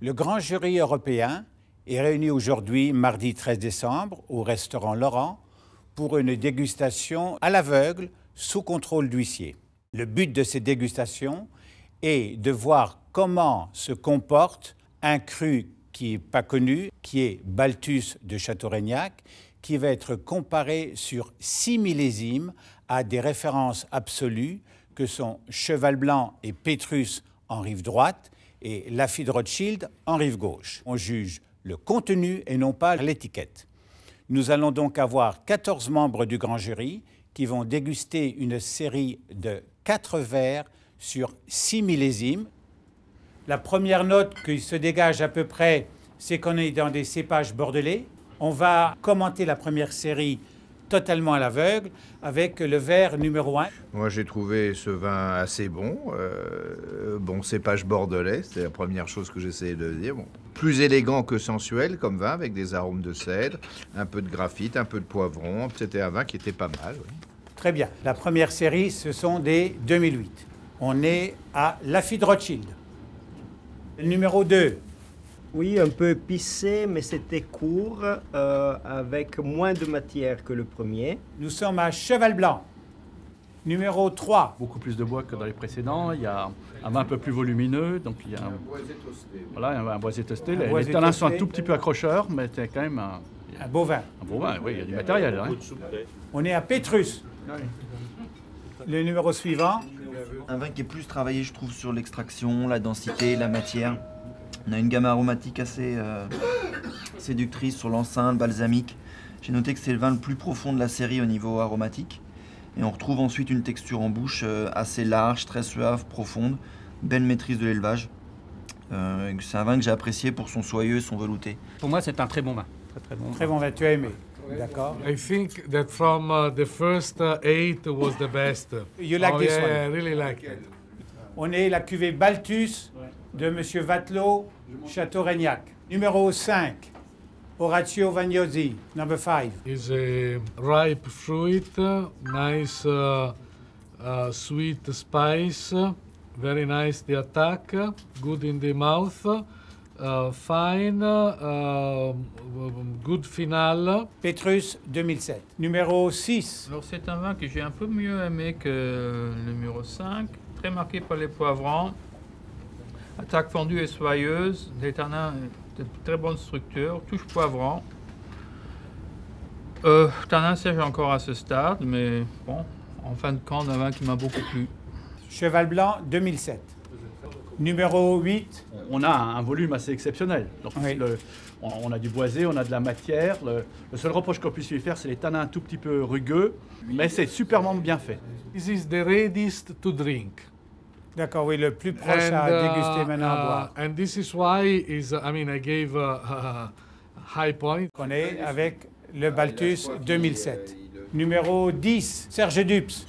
Le grand jury européen est réuni aujourd'hui, mardi 13 décembre, au restaurant Laurent, pour une dégustation à l'aveugle, sous contrôle d'huissier. Le but de ces dégustations est de voir comment se comporte un cru qui n'est pas connu, qui est Balthus de Châteaurignac, qui va être comparé sur 6 millésimes à des références absolues que sont Cheval Blanc et Pétrus en rive droite et Lafite Rothschild en rive gauche. On juge le contenu et non pas l'étiquette. Nous allons donc avoir 14 membres du grand jury qui vont déguster une série de 4 verres sur 6 millésimes. La première note qui se dégage à peu près, c'est qu'on est dans des cépages bordelais. On va commenter la première série totalement à l'aveugle avec le verre numéro 1. Moi, j'ai trouvé ce vin assez bon. Bon cépage bordelais, c'est la première chose que j'essayais de dire. Bon. Plus élégant que sensuel comme vin, avec des arômes de cèdre, un peu de graphite, un peu de poivron. C'était un vin qui était pas mal. Oui. Très bien. La première série, ce sont des 2008. On est à Lafite Rothschild. Le numéro 2. Oui, un peu épicé, mais c'était court, avec moins de matière que le premier. Nous sommes à Cheval Blanc. Numéro 3. Beaucoup plus de bois que dans les précédents. Il y a un vin un peu plus volumineux. Donc il y a un boisé toasté. Voilà, un boisé toasté. Les tanins sont un tout petit peu accrocheurs, mais c'est quand même un beau vin. Un beau vin, oui, il y a du matériel. Hein. On est à Pétrus. Le numéro suivant. Un vin qui est plus travaillé, je trouve, sur l'extraction, la densité, la matière. On a une gamme aromatique assez séductrice sur l'encens, le balsamique. J'ai noté que c'est le vin le plus profond de la série au niveau aromatique. Et on retrouve ensuite une texture en bouche assez large, très suave, profonde. Belle maîtrise de l'élevage. C'est un vin que j'ai apprécié pour son soyeux et son velouté. Pour moi, c'est un très bon vin. Très bon vin, tu as aimé. D'accord. I think that from the first 8 was the best. You like this one? Yeah, I really like it. On est la cuvée Balthus de M. Vatelot, Châteaurignac. Numéro 5, Orazio Vagnosi, number 5. It's a ripe fruit, nice sweet spice, very nice the attack, good in the mouth, fine, good final. Pétrus 2007. Numéro 6. Alors c'est un vin que j'ai un peu mieux aimé que le numéro 5, très marqué par les poivrons. Attaque fondue et soyeuse, des tanins de très bonne structure, touche poivron. Tanin sèche encore à ce stade, mais bon, en fin de compte, un vin qui m'a beaucoup plu. Cheval Blanc 2007. Numéro 8. On a un volume assez exceptionnel. Donc, oui. On a du boisé, on a de la matière. Le seul reproche qu'on puisse lui faire, c'est les tanins un tout petit peu rugueux, mais c'est superment bien fait. This is the readiest to drink. D'accord, oui, le plus proche à déguster maintenant à boire. And this is why I gave a high point. On est avec le Balthus 2007. Numéro 10, Serge Dups.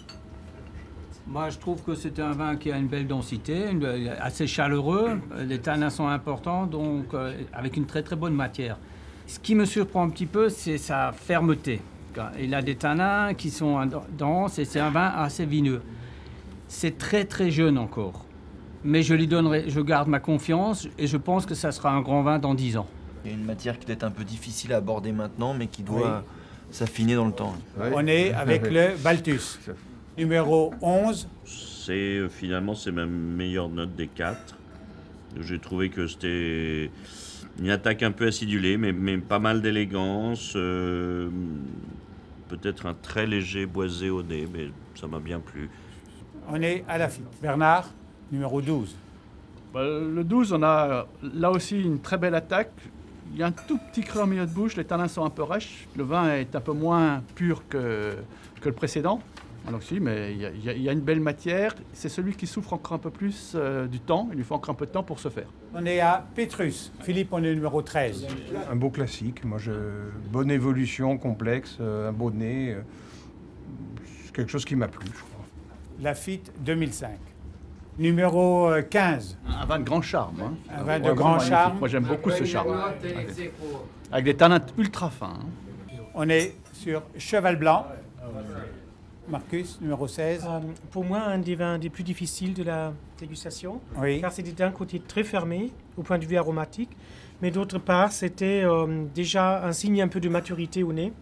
Moi, je trouve que c'est un vin qui a une belle densité, assez chaleureux. Les tanins sont importants, donc avec une très très bonne matière. Ce qui me surprend un petit peu, c'est sa fermeté. Il a des tanins qui sont denses et c'est un vin assez vineux. C'est très très jeune encore, mais je garde ma confiance et je pense que ça sera un grand vin dans 10 ans. Il y a une matière qui est un peu difficile à aborder maintenant, mais qui doit s'affiner dans le temps. Oui. On est avec le Balthus. Numéro 11. Finalement, c'est ma meilleure note des 4. J'ai trouvé que c'était une attaque un peu acidulée, mais pas mal d'élégance. Peut-être un très léger boisé au nez, mais ça m'a bien plu. On est à Lafite. Bernard, numéro 12. Le 12, on a là aussi une très belle attaque. Il y a un tout petit creux en milieu de bouche, les tanins sont un peu rêches. Le vin est un peu moins pur que le précédent. Alors si, mais il y a une belle matière. C'est celui qui souffre encore un peu plus du temps. Il lui faut encore un peu de temps pour se faire. On est à Pétrus. Philippe, on est numéro 13. Un beau classique. Bonne évolution, complexe, un beau nez. C'est quelque chose qui m'a plu, je crois. Lafite 2005. Numéro 15. Un vin de grand charme. Hein. Un vin de grand charme. Moi, j'aime beaucoup ce charme. Avec des tanins ultra fins. Hein. On est sur Cheval Blanc. Marcus, numéro 16. Pour moi, un des vins des plus difficiles de la dégustation, Oui. car c'était d'un côté très fermé au point de vue aromatique, mais d'autre part, c'était déjà un signe un peu de maturité au nez.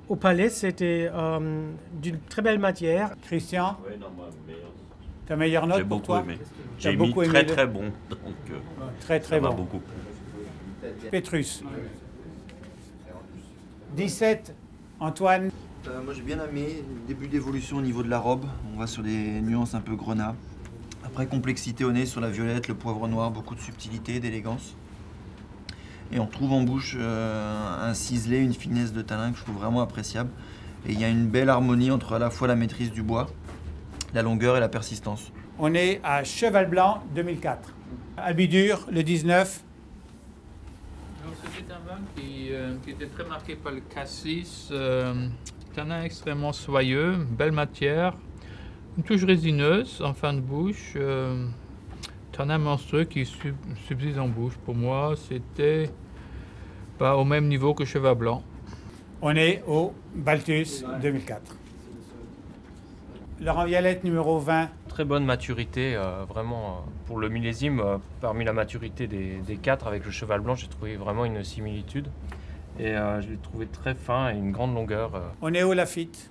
Au palais, c'était d'une très belle matière. Christian, Ouais, non, moi, meilleur. ta meilleure note J'ai pour beaucoup toi? aimé. T'as J'ai mis beaucoup aimé très le- très bon. Donc, Très très ça m'a bon. beaucoup plu. Pétrus. 17, Antoine. Moi j'ai bien aimé le début d'évolution au niveau de la robe. On va sur des nuances un peu grenat. Après complexité au nez sur la violette, le poivre noir, beaucoup de subtilité, d'élégance. Et on retrouve en bouche un ciselé, une finesse de tanin que je trouve vraiment appréciable. Et il y a une belle harmonie entre à la fois la maîtrise du bois, la longueur et la persistance. On est à Cheval Blanc 2004. Albidur, le 19. C'était un vin qui était très marqué par le cassis, tanin extrêmement soyeux, belle matière, une touche résineuse en fin de bouche, tanin monstrueux qui subsiste en bouche. Pour moi, c'était pas au même niveau que Cheval Blanc. On est au Balthus 2004. Laurent Vialette, numéro 20. Très bonne maturité, vraiment pour le millésime, parmi la maturité des 4 avec le Cheval Blanc, j'ai trouvé vraiment une similitude. Et je l'ai trouvé très fin et une grande longueur. On est au Lafite.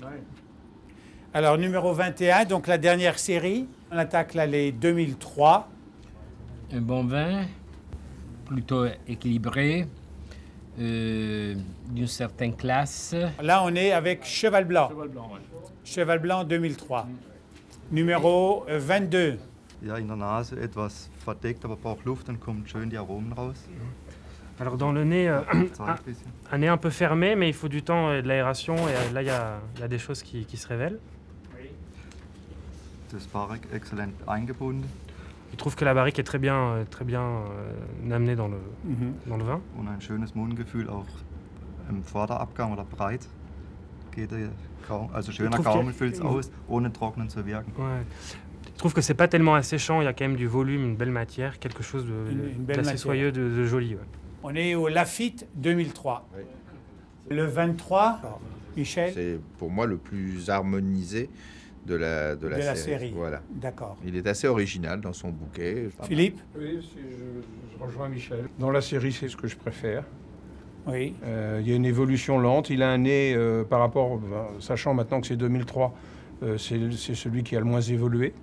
Alors, numéro 21, donc la dernière série. On attaque là les 2003. Un bon vin, plutôt équilibré, d'une certaine classe. Là, on est avec Cheval Blanc. Cheval Blanc, ouais. Cheval Blanc 2003. Numéro 22. Ja, in der Nase etwas verdeckt, aber braucht Luft, dann kommen schön die Aromen raus. Alors dans le nez, Zeigt ein bisschen. un nez un peu fermé, mais il faut du temps et de l'aération, et là il y a des choses qui se révèlent. Das Barrik exzellent eingebunden. Je trouve que la barrique est très bien amenée dans le vin. Und ein schönes Mundgefühl auch im Vorderabgang oder breit. Geht kaum, also schöner trouve qu'il y a- Gaumen füllt es aus, ohne trocknen zu wirken. Ouais. Je trouve que c'est pas tellement asséchant, il y a quand même du volume, une belle matière, quelque chose Une belle d'assez matière. soyeux, de joli. Ouais. On est au Lafite 2003. Le 23, Michel, C'est pour moi le plus harmonisé de la de la série. Voilà. D'accord. Il est assez original dans son bouquet. Philippe? Oui, je rejoins Michel. Dans la série, c'est ce que je préfère. Oui. Il y a une évolution lente. Il a un nez par rapport, sachant maintenant que c'est 2003, c'est celui qui a le moins évolué.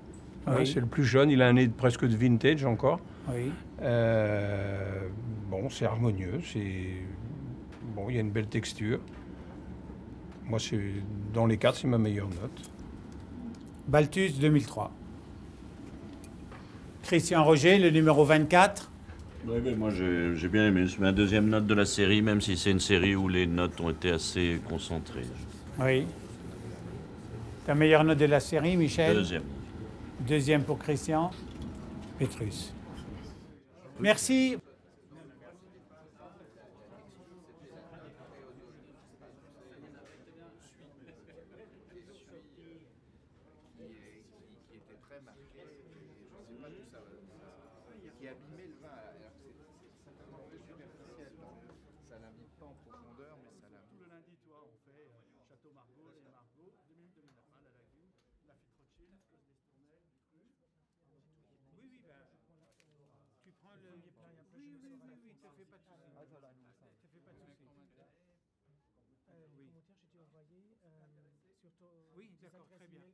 Oui. C'est le plus jeune. Il a un nez presque de vintage encore. Oui. Bon, c'est harmonieux. Bon, il y a une belle texture. Moi, dans les 4, c'est ma meilleure note. Balthus 2003. Christian Roger, le numéro 24. Ouais, mais moi j'ai bien aimé. C'est ma deuxième note de la série, même si c'est une série où les notes ont été assez concentrées. Oui. Ta meilleure note de la série, Michel? Deuxième. Deuxième pour Christian. Pétrus. Merci. Qui abîmait le vin, alors que c'est simplement superficiel. Ça n'invite pas en profondeur, mais ça l'invite. Tout le lundi, toi, on fait Château Margaux, les Margaux, 2009, la Lagune, la Fitte Rothschild, Clos d'Estournel, du Cru. Oui, oui, ben, tu prends le... Oui, oui, te fais pas de soucis. Te fais pas de soucis. Commentaire, je t'ai envoyé sur ton... Oui, d'accord, très bien.